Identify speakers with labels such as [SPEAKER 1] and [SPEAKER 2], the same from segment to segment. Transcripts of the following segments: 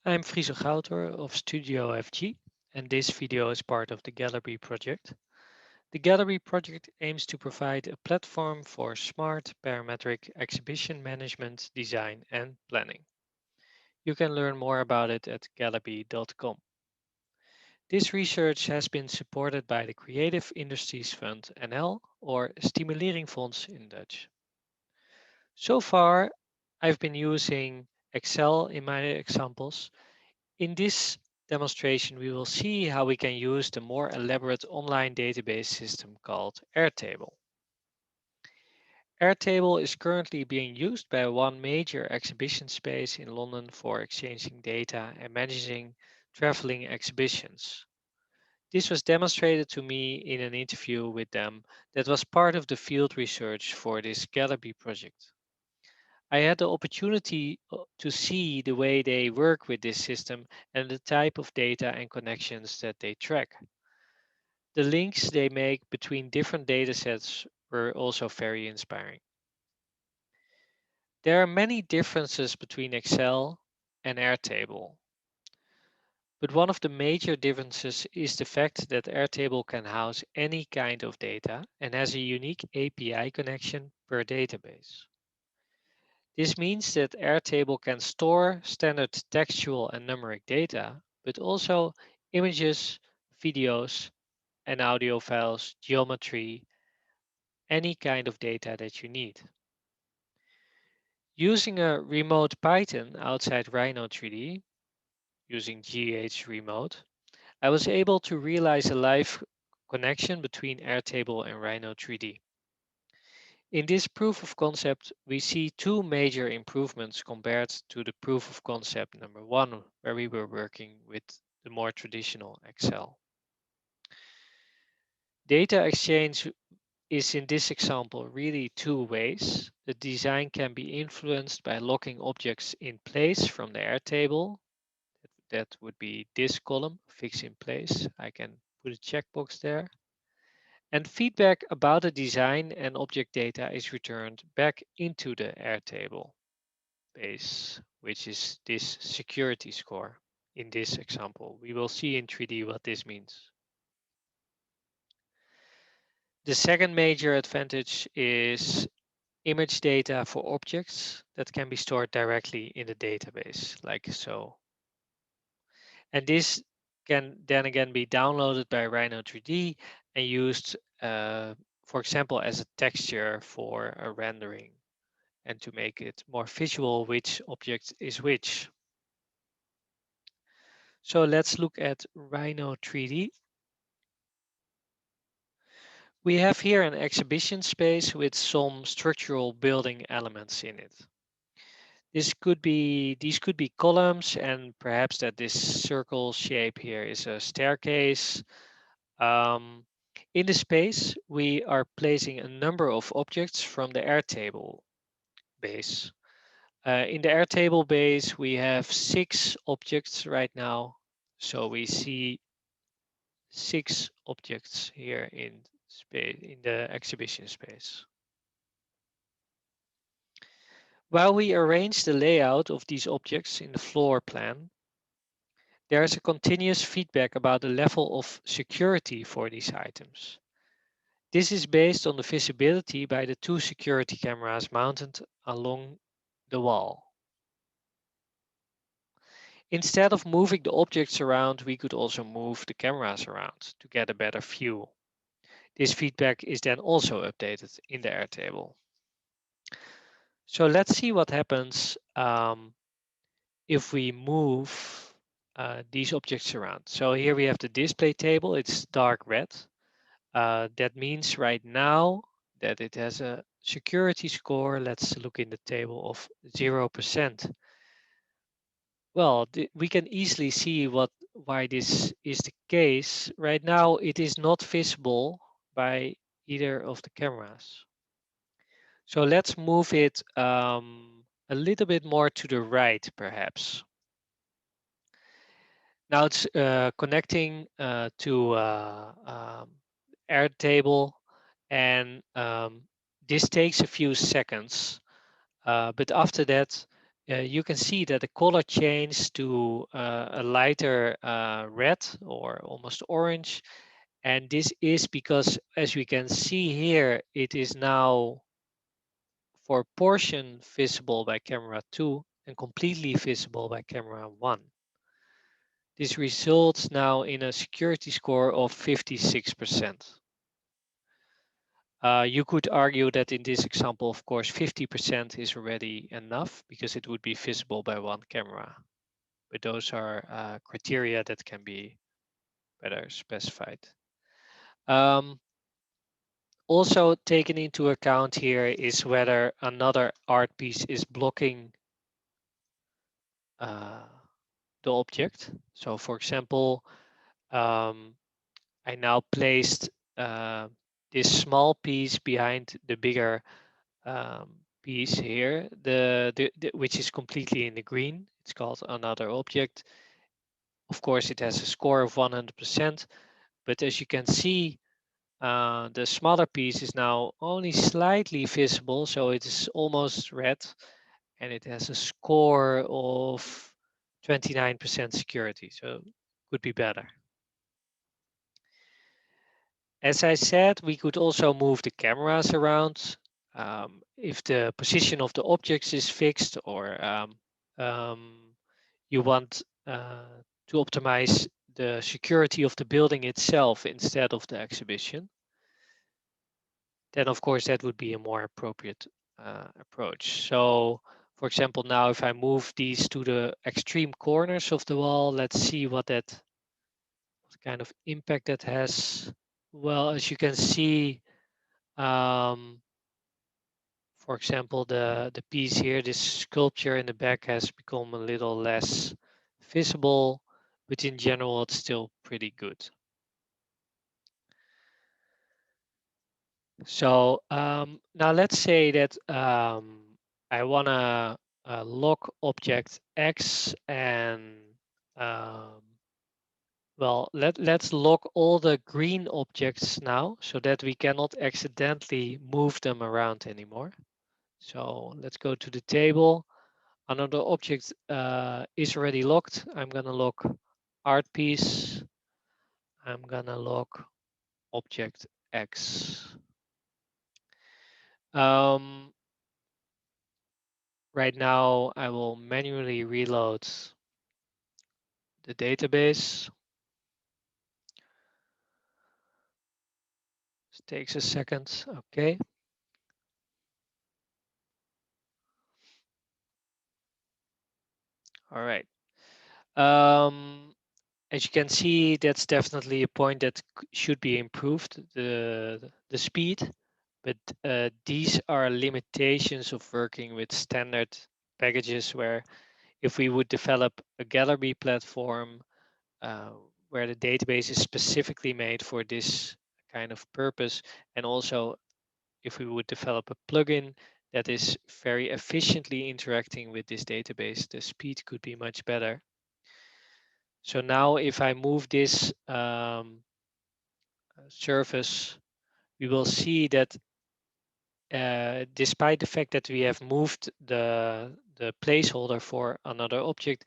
[SPEAKER 1] I'm Friso Gouter of Studio FG, and this video is part of the Gallerbee project. The Gallerbee project aims to provide a platform for smart parametric exhibition management, design, and planning. You can learn more about it at gallerbee.com. This research has been supported by the Creative Industries Fund NL, or Stimuleringsfonds in Dutch. So far, I've been using Excel in my examples. In this demonstration, we will see how we can use the more elaborate online database system called Airtable. Airtable is currently being used by one major exhibition space in London for exchanging data and managing traveling exhibitions. This was demonstrated to me in an interview with them that was part of the field research for this Gallerbee project. I had the opportunity to see the way they work with this system and the type of data and connections that they track. The links they make between different datasets were also very inspiring. There are many differences between Excel and Airtable, but one of the major differences is the fact that Airtable can house any kind of data and has a unique API connection per database. This means that Airtable can store standard textual and numeric data, but also images, videos, and audio files, geometry, any kind of data that you need. Using a remote Python outside Rhino 3D, using GH Remote, I was able to realize a live connection between Airtable and Rhino 3D. In this proof of concept, we see two major improvements compared to the proof of concept number one, where we were working with the more traditional Excel. Data exchange is in this example really two ways. The design can be influenced by locking objects in place from the Airtable. That would be this column, fix in place. I can put a checkbox there. And feedback about the design and object data is returned back into the Airtable base, which is this security score in this example. We will see in 3D what this means. The second major advantage is image data for objects that can be stored directly in the database, like so. And this can then again be downloaded by Rhino 3D and used, for example, as a texture for a rendering and to make it more visual which object is which. So let's look at Rhino 3D. We have here an exhibition space with some structural building elements in it. These could be columns, and perhaps that this circle shape here is a staircase. Um, in the space, we are placing a number of objects from the Airtable base. In the Airtable base, we have 6 objects right now. So we see 6 objects here in space in the exhibition space. While we arrange the layout of these objects in the floor plan, there is a continuous feedback about the level of security for these items. This is based on the visibility by the 2 security cameras mounted along the wall. Instead of moving the objects around, we could also move the cameras around to get a better view. This feedback is then also updated in the Airtable. So let's see what happens if we move these objects around. So here we have the display table, it's dark red. That means right now that it has a security score. Let's look in the table of 0%. Well, we can easily see why this is the case. Right now, it is not visible by either of the cameras. So let's move it a little bit more to the right, perhaps. Now it's connecting to Airtable, and this takes a few seconds. But after that, you can see that the color changed to a lighter red or almost orange. And this is because, as we can see here, it is now for a portion visible by camera 2 and completely visible by camera 1. This results now in a security score of 56%. You could argue that in this example, of course, 50% is already enough because it would be visible by one camera. But those are criteria that can be better specified. Also taken into account here is whether another art piece is blocking the object. So for example, I now placed this small piece behind the bigger piece here, which is completely in the green. It's called another object. Of course, it has a score of 100%, but as you can see, the smaller piece is now only slightly visible, so it is almost red, and it has a score of 29% security, so could be better. As I said, we could also move the cameras around. If the position of the objects is fixed, or you want to optimize the security of the building itself instead of the exhibition, then of course that would be a more appropriate approach. So for example, now if I move these to the extreme corners of the wall, let's see what kind of impact that has. Well, as you can see, for example, the piece here, this sculpture in the back has become a little less visible, but in general, it's still pretty good. So now let's say that I want to lock object X, and well, let's lock all the green objects now so that we cannot accidentally move them around anymore. So let's go to the table. Another object is already locked. I'm going to lock art piece. I'm going to lock object X. Right now, I will manually reload the database. This takes a second. Okay. All right. As you can see, that's definitely a point that should be improved, the speed. But these are limitations of working with standard packages, where if we would develop a Gallerbee platform where the database is specifically made for this kind of purpose, and also if we would develop a plugin that is very efficiently interacting with this database, the speed could be much better. So now if I move this surface, we will see that despite the fact that we have moved the placeholder for another object,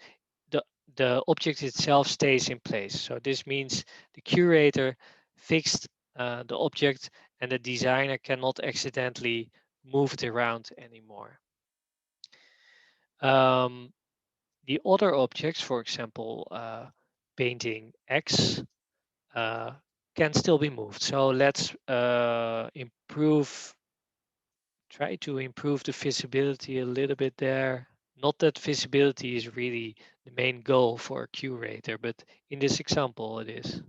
[SPEAKER 1] the object itself stays in place. So this means the curator fixed the object, and the designer cannot accidentally move it around anymore. The other objects, for example, painting X, can still be moved. So let's try to improve the visibility a little bit there. Not that visibility is really the main goal for a curator, but in this example it is.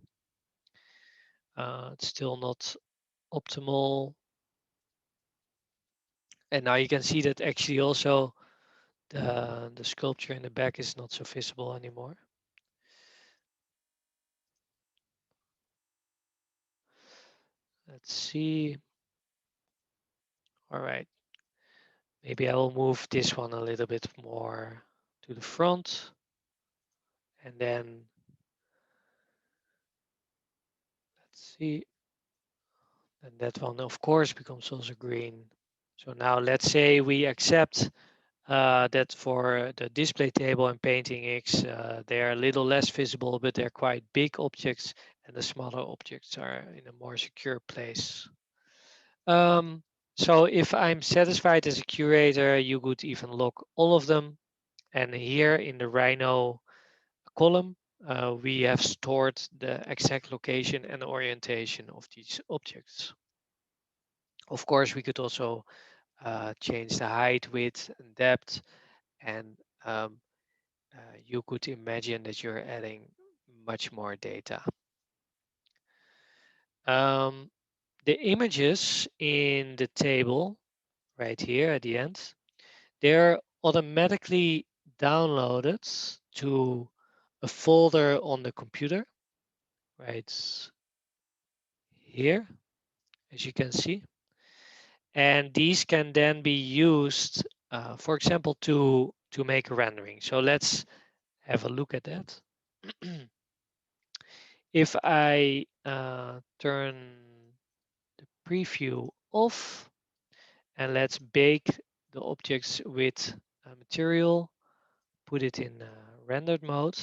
[SPEAKER 1] It's still not optimal. And now you can see that actually also the sculpture in the back is not so visible anymore. Let's see. All right. Maybe I will move this one a little bit more to the front. And then let's see. And that one, of course, becomes also green. So now let's say we accept that for the display table and painting X, they are a little less visible, but they're quite big objects, and the smaller objects are in a more secure place. So if I'm satisfied as a curator, you could even lock all of them. And here in the Rhino column, we have stored the exact location and orientation of these objects. Of course, we could also change the height, width, and depth, and you could imagine that you're adding much more data. The images in the table right here at the end, they're automatically downloaded to a folder on the computer, right here, as you can see. And these can then be used, for example, to make a rendering. So let's have a look at that. If I turn the preview off, and let's bake the objects with material, put it in rendered mode.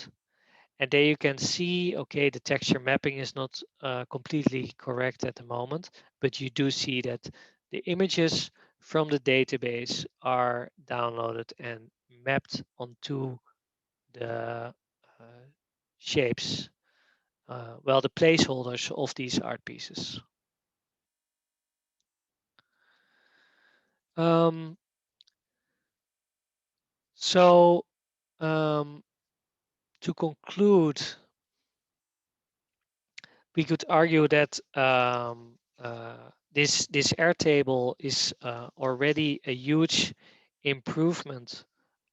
[SPEAKER 1] And there you can see, okay, the texture mapping is not completely correct at the moment, but you do see that the images from the database are downloaded and mapped onto the shapes, well, the placeholders of these art pieces. So to conclude, we could argue that this Airtable is already a huge improvement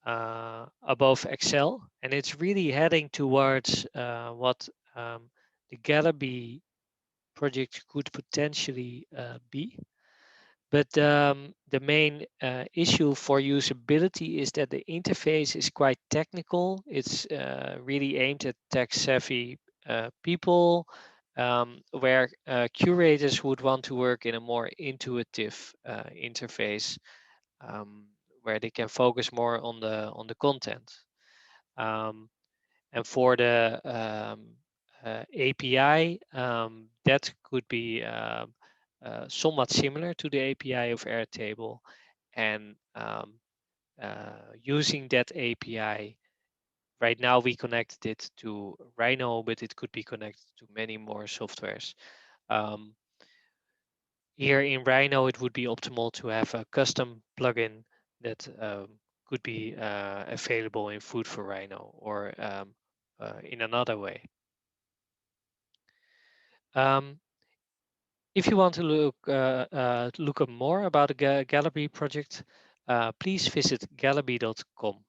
[SPEAKER 1] above Excel, and it's really heading towards what the Gallerbee project could potentially be. But the main issue for usability is that the interface is quite technical. It's really aimed at tech-savvy people, where curators would want to work in a more intuitive interface, where they can focus more on the content. And for the API, that could be somewhat similar to the API of Airtable. And using that API, right now we connected it to Rhino, but it could be connected to many more softwares. Here in Rhino, it would be optimal to have a custom plugin that could be available in Food for Rhino or in another way. If you want to look up more about the Gallerbee project, please visit gallerbee.com.